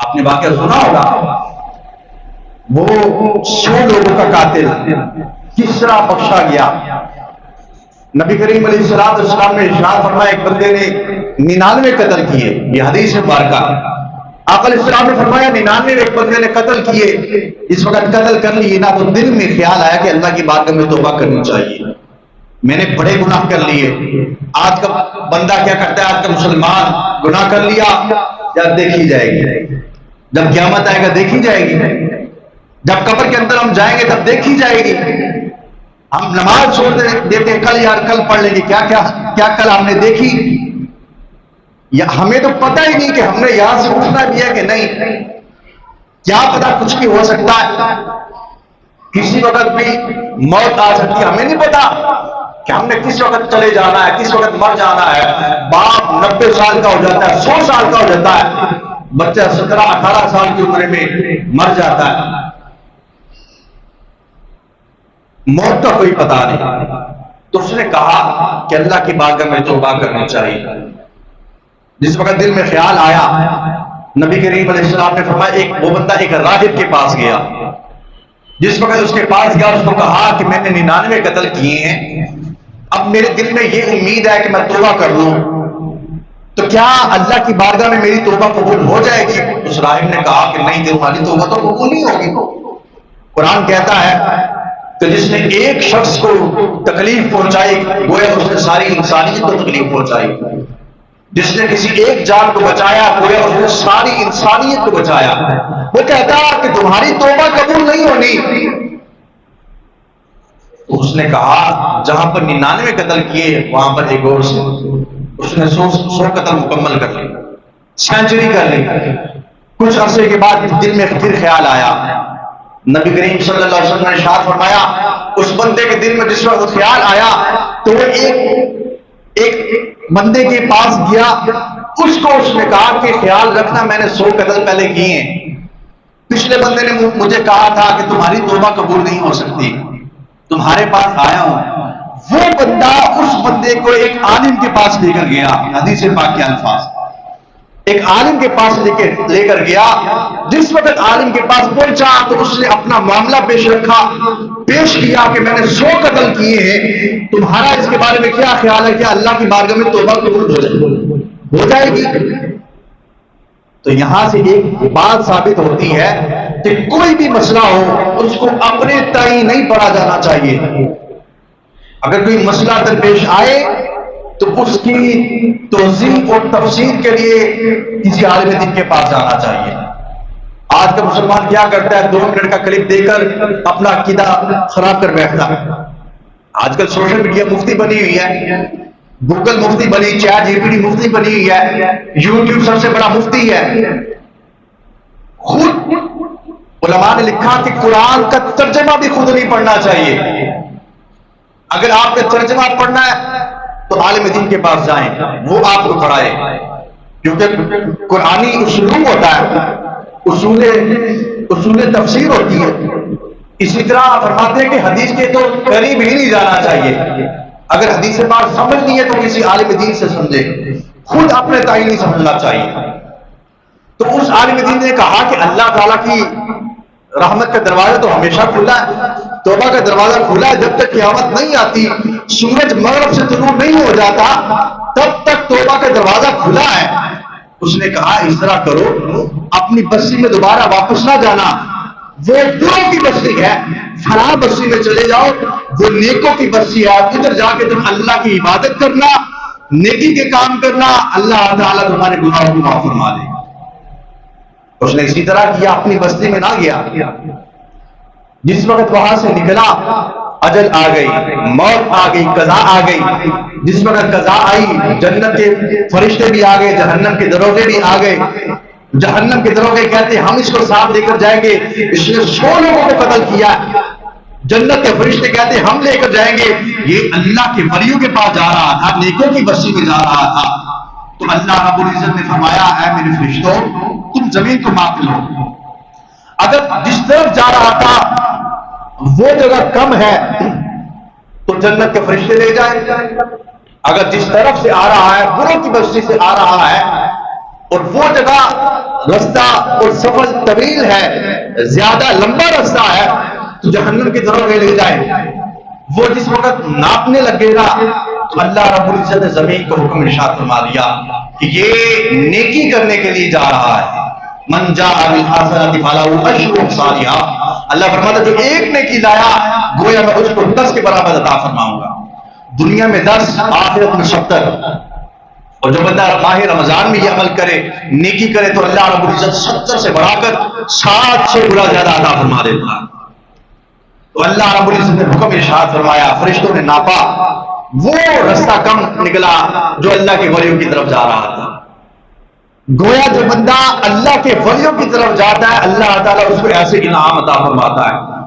آپ نے واقعہ سنا ہوگا، وہ 100 لوگوں کا قاتل کس طرح بخشا گیا۔ نبی کریم علیہ السلام نے ارشاد فرمایا ایک بندے نے 99 قتل کیے، یہ حدیث مبارکہ۔ آقا علیہ السلام نے فرمایا 99 ایک بندے نے قتل کیے، اس وقت قتل کر لیے نا تو دل میں خیال آیا کہ اللہ کی بارگاہ میں توبہ کرنی چاہیے، میں نے بڑے گناہ کر لیے۔ آج کا بندہ کیا کرتا ہے، آج کا مسلمان گناہ کر لیا یا دیکھی جائے گی، جب قیامت آئے گا دیکھی جائے گی، جب قبر کے اندر ہم جائیں گے تب دیکھی جائے گی۔ ہم نماز چھوڑ دیتے ہیں، کل یار کل پڑھ لیں گے، کیا کل ہم نے دیکھی؟ یا ہمیں تو پتہ ہی نہیں کہ ہم نے یہاں سے اٹھنا بھی ہے کہ نہیں، کیا پتا کچھ بھی ہو سکتا ہے، کسی وقت بھی موت آ سکتی ہے، ہمیں نہیں پتا کہ ہم نے کس وقت چلے جانا ہے، کس وقت مر جانا ہے۔ باپ 90 سال کا ہو جاتا ہے، 100 سال کا ہو جاتا ہے، بچہ 17-18 سال کی عمر میں مر جاتا ہے، موت کا کوئی پتہ نہیں۔ تو اس نے کہا کہ اللہ کی بارگاہ میں توبہ کرنی چاہیے۔ جس وقت دل میں خیال آیا، نبی کریم علیہ السلام نے فرمایا وہ بندہ ایک راہب کے پاس گیا، جس وقت اس کے پاس گیا اس کو کہا کہ میں نے 99 قتل کیے ہیں، اب میرے دل میں یہ امید ہے کہ میں توبہ کر لوں، تو کیا اللہ کی بارگاہ میں میری توبہ قبول ہو جائے گی؟ اس راہب نے کہا کہ نہیں، تمہاری توبہ تو قبول نہیں ہوگی۔ قرآن کہتا ہے کہ جس نے ایک شخص کو تکلیف پہنچائی گویا اس نے ساری انسانیت کو تکلیف پہنچائی، جس نے کسی ایک جان کو بچایا گویا اس نے ساری انسانیت کو بچایا۔ وہ کہتا کہ تمہاری توبہ قبول نہیں ہونی۔ اس نے کہا جہاں پر 99 قتل کیے وہاں پر ایک اور سے اس نے 100 قتل مکمل کر لی، سینچری کر لی۔ کچھ عرصے کے بعد دل میں پھر خیال آیا، نبی کریم صلی اللہ علیہ وسلم نے ارشاد فرمایا اس بندے کے دل میں جس وقت خیال آیا تو وہ ایک بندے کے پاس گیا، اس کو اس نے کہا کہ خیال رکھنا میں نے 100 قتل پہلے کیے ہیں، پچھلے بندے نے مجھے کہا تھا کہ تمہاری توبہ قبول نہیں ہو سکتی، تمہارے پاس آیا ہوں۔ وہ بندہ اس بندے کو ایک عالم کے پاس لے کر گیا، حدیث پاک کے الفاظ، ایک عالم کے پاس لے کر گیا۔ جس وقت عالم کے پاس پہنچا تو اس نے اپنا معاملہ پیش رکھا، پیش کیا کہ میں نے 100 قتل کیے ہیں، تمہارا اس کے بارے میں کیا خیال ہے کہ اللہ کی بارگاہ میں توبہ قبول ہو جائے گی؟ تو یہاں سے ایک بات ثابت ہوتی ہے کہ کوئی بھی مسئلہ ہو اس کو اپنے تئیں نہیں پڑھا جانا چاہیے۔ اگر کوئی مسئلہ درپیش آئے تو اس کی توضیح اور تفسیر کے لیے کسی عالم دین کے پاس جانا چاہیے۔ آج کا مسلمان کیا کرتا ہے، 2 منٹ کا کلپ دے کر اپنا عقیدہ خراب کر بیٹھتا ہے۔ آج کل سوشل میڈیا مفتی بنی ہوئی ہے، گوگل مفتی بنی، چیٹ جی پی ٹی مفتی بنی ہوئی ہے، یوٹیوب سب سے بڑا مفتی ہے۔ خود علماء نے لکھا کہ قرآن کا ترجمہ بھی خود نہیں پڑھنا چاہیے۔ اگر آپ نے ترجمہ پڑھنا ہے تو عالم دین کے پاس جائیں، وہ آپ کو پڑھائے، کیونکہ قرآنی اسلوب ہوتا ہے، اصول تفسیر ہوتی ہے۔ اسی طرح فرماتے ہیں کہ حدیث کے تو قریب ہی نہیں جانا چاہیے، اگر حدیث بات سمجھنی ہے تو کسی عالم دین سے سمجھے، خود اپنے تئیں نہیں سمجھنا چاہیے۔ تو اس عالم دین نے کہا کہ اللہ تعالیٰ کی رحمت کا دروازہ تو ہمیشہ کھلا ہے، توبہ کا دروازہ کھلا ہے، جب تک قیامت نہیں آتی، سورج مغرب سے طلوع نہیں ہو جاتا تب تک توبہ کا دروازہ کھلا ہے۔ اس نے کہا اس طرح کرو، اپنی بستی میں دوبارہ واپس نہ جانا، وہ بروں کی بستی ہے، فلاں بستی میں چلے جاؤ، وہ نیکوں کی بستی ہے، ادھر جا کے تم اللہ کی عبادت کرنا، نیکی کے کام کرنا، اللہ تعالیٰ تمہارے گناہوں کو معاف فرما دے گا۔ اس نے اسی طرح کیا، اپنی بستی میں نہ گیا۔ جس وقت وہاں سے نکلا اجل آ گئی، موت آ گئی، قضا آ گئی۔ جس وقت قضا آئی جنت کے فرشتے بھی آ گئے، جہنم کے دروازے بھی آ گئے۔ جہنم کے دروازے کہتے ہیں ہم اس کو ساتھ لے کر جائیں گے، اس نے 100 لوگوں کو قتل کیا۔ جنت کے فرشتے کہتے ہیں ہم لے کر جائیں گے، یہ اللہ کے ولیوں کے پاس جا رہا تھا، نیکوں کی بستی میں جا رہا تھا۔ تو اللہ رب العزت نے فرمایا اے میرے فرشتوں تم زمین کو ماپ لو، اگر جس طرف جا رہا تھا وہ جگہ کم ہے تو جنت کے فرشتے لے جائیں، اگر جس طرف سے آ رہا ہے بروں کی بستی سے آ رہا ہے اور وہ جگہ رستہ اور سفر طویل ہے، زیادہ لمبا رستہ ہے، تو جہنم کی طرف لے جائے، وہ جس وقت ناپنے لگے گا تو اللہ رب العزت نے زمین کو حکم ارشاد فرما دیا کہ یہ نیکی کرنے کے لیے جا رہا ہے، من جاء بالحسنۃ فلہ عشر امثالها، اللہ فرماتا جو ایک نیکی لایا گویا میں اس کو 10 کے برابر عطا فرماؤں گا، دنیا میں 10، آخرت میں 70۔ اور جو بندہ ماہ رمضان میں یہ عمل کرے، نیکی کرے، تو اللہ رب العزت 70 سے بڑھا کر 60 سے گنا زیادہ عطا فرما دیتا ہے۔ تو اللہ رب العزت نے حکم ارشاد فرمایا، فرشتوں نے ناپا، وہ رستہ کم نکلا جو اللہ کے ولیوں کی طرف جا رہا تھا۔ گویا جو بندہ اللہ کے ولیوں کی طرف جاتا ہے اللہ تعالیٰ اس کو ایسے انعام عطا فرماتا ہے۔